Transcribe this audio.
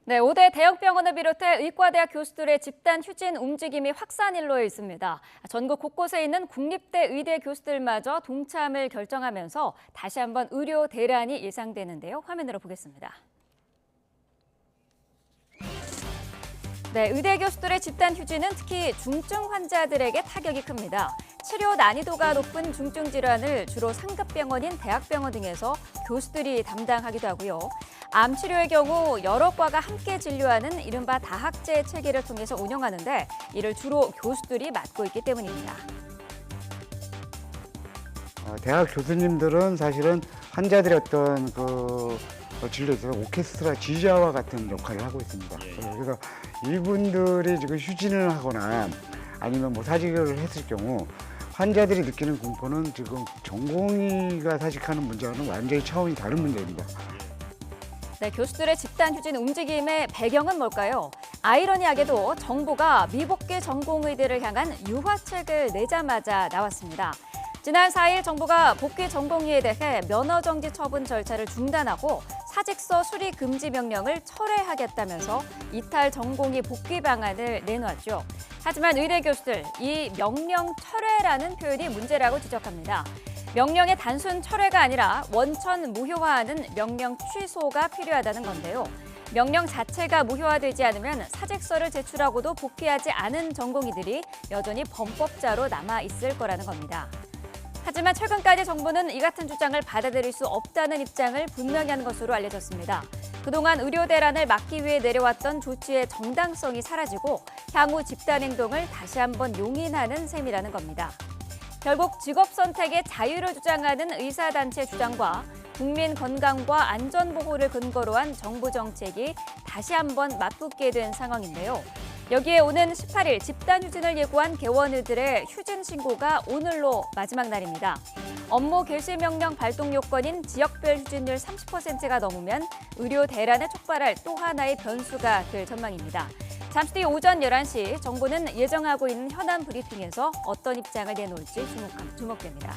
네, 5대 대형병원을 비롯해 의과대학 교수들의 집단 휴진 움직임이 확산 일로에 있습니다. 전국 곳곳에 있는 국립대 의대 교수들마저 동참을 결정하면서 다시 한번 의료 대란이 예상되는데요. 화면으로 보겠습니다. 네, 의대 교수들의 집단 휴진은 특히 중증 환자들에게 타격이 큽니다. 치료 난이도가 높은 중증 질환을 주로 상급병원인 대학병원 등에서 교수들이 담당하기도 하고요. 암 치료의 경우 여러 과가 함께 진료하는 이른바 다학제 체계를 통해서 운영하는데 이를 주로 교수들이 맡고 있기 때문입니다. 대학 교수님들은 사실은 환자들의 어떤 진료에서 오케스트라 지휘자와 같은 역할을 하고 있습니다. 그래서 이분들이 지금 휴진을 하거나 아니면 뭐 사직을 했을 경우 환자들이 느끼는 공포는 지금 전공의가 사직하는 문제와는 완전히 차원이 다른 문제입니다. 네, 교수들의 집단 휴진 움직임의 배경은 뭘까요? 아이러니하게도 정부가 미복귀 전공의들을 향한 유화책을 내자마자 나왔습니다. 지난 4일 정부가 복귀 전공의에 대해 면허정지 처분 절차를 중단하고 사직서 수리 금지 명령을 철회하겠다면서 이탈 전공의 복귀 방안을 내놓았죠. 하지만 의대 교수들, 이 명령 철회라는 표현이 문제라고 지적합니다. 명령의 단순 철회가 아니라 원천 무효화하는 명령 취소가 필요하다는 건데요. 명령 자체가 무효화되지 않으면 사직서를 제출하고도 복귀하지 않은 전공의들이 여전히 범법자로 남아있을 거라는 겁니다. 하지만 최근까지 정부는 이 같은 주장을 받아들일 수 없다는 입장을 분명히 한 것으로 알려졌습니다. 그동안 의료 대란을 막기 위해 내려왔던 조치의 정당성이 사라지고 향후 집단 행동을 다시 한번 용인하는 셈이라는 겁니다. 결국 직업 선택의 자유를 주장하는 의사단체 주장과 국민 건강과 안전보호를 근거로 한 정부 정책이 다시 한번 맞붙게 된 상황인데요. 여기에 오는 18일 집단 휴진을 예고한 개원의들의 휴진 신고가 오늘로 마지막 날입니다. 업무 개시 명령 발동 요건인 지역별 휴진율 30%가 넘으면 의료 대란을 촉발할 또 하나의 변수가 될 전망입니다. 잠시 뒤 오전 11시 정부는 예정하고 있는 현안 브리핑에서 어떤 입장을 내놓을지 주목됩니다.